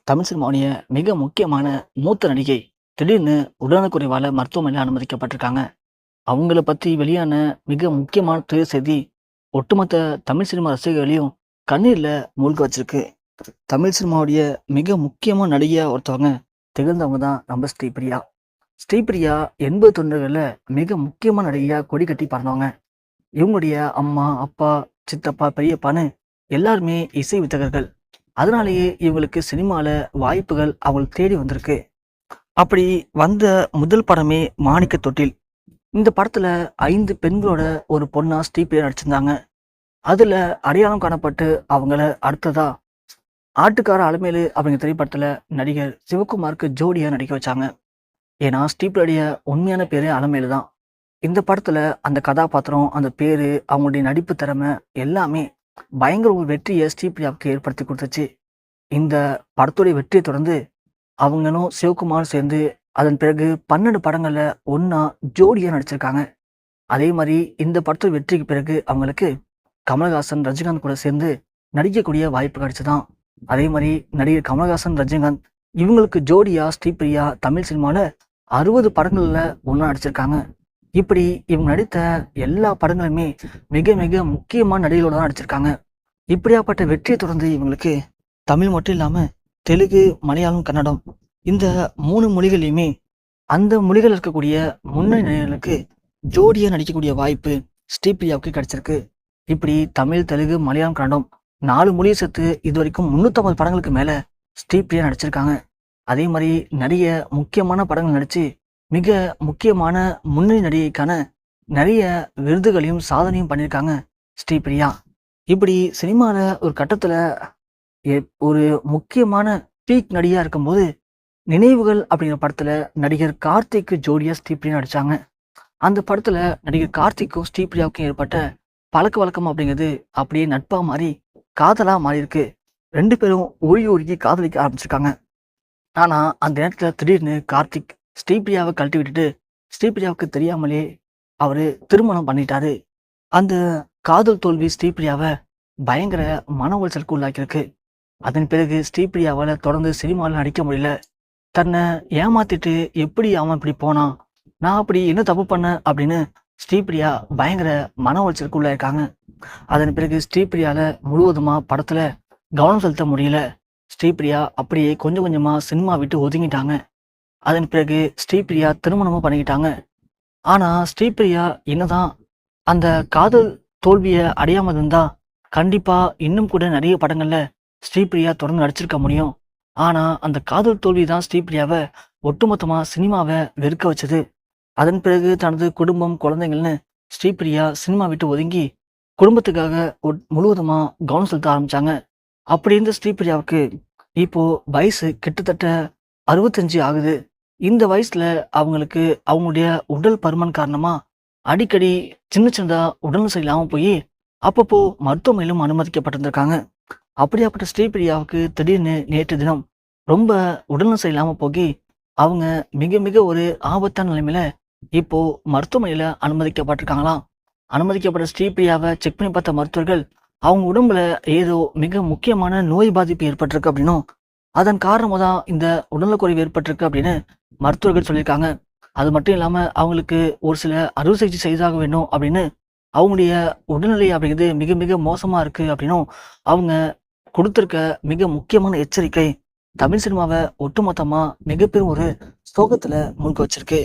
தமிழ் சினிமாவுடைய மிக முக்கியமான மூத்த நடிகை திடீர்னு உடல்நலக்குறைவால மருத்துவமனையில் அனுமதிக்கப்பட்டிருக்காங்க. அவங்கள பத்தி வெளியான மிக முக்கியமான துயர் செய்தி ஒட்டுமொத்த தமிழ் சினிமா ரசிகர்களையும் கண்ணீர்ல மூழ்க வச்சிருக்கு. தமிழ் சினிமாவுடைய மிக முக்கியமான நடிகையா ஒருத்தவங்க திகழ்ந்தவங்க தான் நம்ம ஸ்ரீபிரியா. ஸ்ரீபிரியா 80 மிக முக்கியமான நடிகையா கொடி கட்டி பறந்தவங்க. இவங்களுடைய அம்மா, அப்பா, சித்தப்பா, பெரியப்பான்னு எல்லாருமே இசை வித்தகர்கள். அதனாலேயே இவங்களுக்கு சினிமால வாய்ப்புகள் அவங்களுக்கு தேடி வந்திருக்கு. அப்படி வந்த முதல் படமே மாணிக்க தொட்டில். இந்த படத்துல 5 பெண்களோட ஒரு பொண்ணா ஸ்ரீபிரியா நடிச்சிருந்தாங்க. அதுல அடையாளம் காணப்பட்டு அவங்கள அடுத்ததா ஆட்டுக்கார அலமேலு அப்படிங்கிற திரைப்படத்துல நடிகர் சிவகுமாருக்கு ஜோடியா நடிக்க வச்சாங்க. ஏன்னா ஸ்ரீபிரியாடைய உண்மையான பேரே அலமேலு தான். இந்த படத்துல அந்த கதாபாத்திரம், அந்த பேரு, அவங்களுடைய நடிப்பு திறமை எல்லாமே பயங்கர ஒரு வெற்றியை ஸ்ரீபிரியாவுக்கு ஏற்படுத்தி கொடுத்துச்சு. இந்த படத்துடைய வெற்றியை தொடர்ந்து அவங்களும் சிவகுமார் சேர்ந்து அதன் பிறகு 12 படங்கள்ல ஒன்னா ஜோடியா நடிச்சிருக்காங்க. அதே மாதிரி இந்த படத்தோட வெற்றிக்கு பிறகு அவங்களுக்கு கமலஹாசன், ரஜினிகாந்த் கூட சேர்ந்து நடிக்கக்கூடிய வாய்ப்பு கிடைச்சதான். அதே மாதிரி நடிகர் கமலஹாசன், ரஜினிகாந்த் இவங்களுக்கு ஜோடியா ஸ்ரீபிரியா தமிழ் சினிமால 60 படங்கள்ல ஒன்னா நடிச்சிருக்காங்க. இப்படி இவங்க நடித்த எல்லா படங்களுமே மிக மிக முக்கியமான நடிகர்களோட தான் நடிச்சிருக்காங்க. இப்படியாப்பட்ட வெற்றியை தொடர்ந்து இவங்களுக்கு தமிழ் மட்டும் இல்லாம தெலுங்கு, மலையாளம், கன்னடம் இந்த 3 மொழிகளையுமே அந்த மொழிகள் இருக்கக்கூடிய முன்னணி நடிகர்களுக்கு ஜோடியா நடிக்கக்கூடிய வாய்ப்பு ஸ்ரீபிரியாவுக்கு கிடைச்சிருக்கு. இப்படி தமிழ், தெலுங்கு, மலையாளம், கன்னடம் 4 மொழியை சேர்த்து இது வரைக்கும் 350 படங்களுக்கு மேல ஸ்ரீபிரியா நடிச்சிருக்காங்க. அதே மாதிரி நிறைய முக்கியமான படங்கள் நடிச்சு மிக முக்கியமான முன்னணி நடிகைக்கான நிறைய விருதுகளையும் சாதனையும் பண்ணியிருக்காங்க ஸ்ரீபிரியா. இப்படி சினிமால ஒரு கட்டத்துல ஒரு முக்கியமான பீக் நடிகையா இருக்கும்போது நினைவுகள் அப்படிங்கிற படத்துல நடிகர் கார்த்திக்கு ஜோடியா ஸ்ரீபிரியா நடிச்சாங்க. அந்த படத்துல நடிகர் கார்த்திக்கும் ஸ்ரீபிரியாவுக்கும் ஏற்பட்ட பழக்க வழக்கம் அப்படிங்கிறது அப்படியே நட்பா மாறி காதலா மாறி இருக்கு. 2 பேரும் உருகி காதலிக்க ஆரம்பிச்சிருக்காங்க. ஆனா அந்த நேரத்துல திடீர்னு கார்த்திக் ஸ்ரீபிரியாவை கழட்டி விட்டுட்டு ஸ்ரீபிரியாவுக்கு தெரியாமலே அவரு திருமணம் பண்ணிட்டாரு. அந்த காதல் தோல்வி ஸ்ரீபிரியாவை பயங்கர மன உளைச்சலுக்கு உள்ளாக்கியிருக்கு. அதன் பிறகு ஸ்ரீபிரியாவால தொடர்ந்து சினிமாவில் நடிக்க முடியல. தன்னை ஏமாத்திட்டு எப்படி அவன் இப்படி போனான், நான் அப்படி என்ன தப்பு பண்ணேன் அப்படின்னு ஸ்ரீபிரியா பயங்கர மன உளைச்சலுக்கு உள்ளாயிருக்காங்க. அதன் பிறகு ஸ்ரீபிரியால முழுவதுமா படத்துல கவனம் செலுத்த முடியல. ஸ்ரீபிரியா அப்படியே கொஞ்சம் கொஞ்சமா சினிமா விட்டு ஒதுங்கிட்டாங்க. அதன் பிறகு ஸ்ரீபிரியா திருமணமும் பண்ணிக்கிட்டாங்க. ஆனா ஸ்ரீபிரியா என்னதான் அந்த காதல் தோல்வியை அடையாம இருந்தா கண்டிப்பா இன்னும் கூட நிறைய படங்கள்ல ஸ்ரீபிரியா தொடர்ந்து நடிச்சிருக்க முடியும். ஆனா அந்த காதல் தோல்வி தான் ஸ்ரீபிரியாவை ஒட்டுமொத்தமா சினிமாவை வெறுக்க வச்சது. அதன் பிறகு தனது குடும்பம், குழந்தைங்கள்னு ஸ்ரீபிரியா சினிமா விட்டு ஒதுங்கி குடும்பத்துக்காக முழுவதுமா கவனம் செலுத்த ஆரம்பிச்சாங்க. அப்படி இருந்த ஸ்ரீபிரியாவுக்கு இப்போ வயசு கிட்டத்தட்ட 65 ஆகுது. இந்த வயசுல அவங்களுக்கு அவங்களுடைய உடல் பருமன் காரணமா அடிக்கடி சின்னதா உடல்நலம் சரியில்லாம போய் அப்பப்போ மருத்துவமனையிலும் அனுமதிக்கப்பட்டிருந்திருக்காங்க. அப்படியாப்பட்ட ஸ்ரீபிரியாவுக்கு திடீர்னு நேற்று தினம் ரொம்ப உடல்நலம் சரியில்லாம போகி அவங்க மிக மிக ஒரு ஆபத்தான நிலைமையில இப்போ மருத்துவமனையில அனுமதிக்கப்பட்டிருக்காங்களாம். அனுமதிக்கப்பட்ட ஸ்ரீபிரியாவை செக் பண்ணி பார்த்த மருத்துவர்கள் அவங்க உடம்புல ஏதோ மிக முக்கியமான நோய் பாதிப்பு ஏற்பட்டிருக்கு அப்படின்னும் அதன் காரணமா தான் இந்த உடல்நலக்குறைவு ஏற்பட்டிருக்கு அப்படின்னு மருத்துவர்கள் சொல்லியிருக்காங்க. அது மட்டும் இல்லாம அவங்களுக்கு ஒரு சில அறுவை சிகிச்சை செய்தாக வேண்டும் அப்படின்னு அவங்களுடைய உடல்நிலை அப்படிங்கிறது மிக மிக மோசமா இருக்கு அப்படின்னும் அவங்க கொடுத்திருக்க மிக முக்கியமான எச்சரிக்கை தமிழ் சினிமாவை ஒட்டுமொத்தமா மிகப்பெரும் ஒரு சோகத்துல மூழ்க வச்சிருக்கு.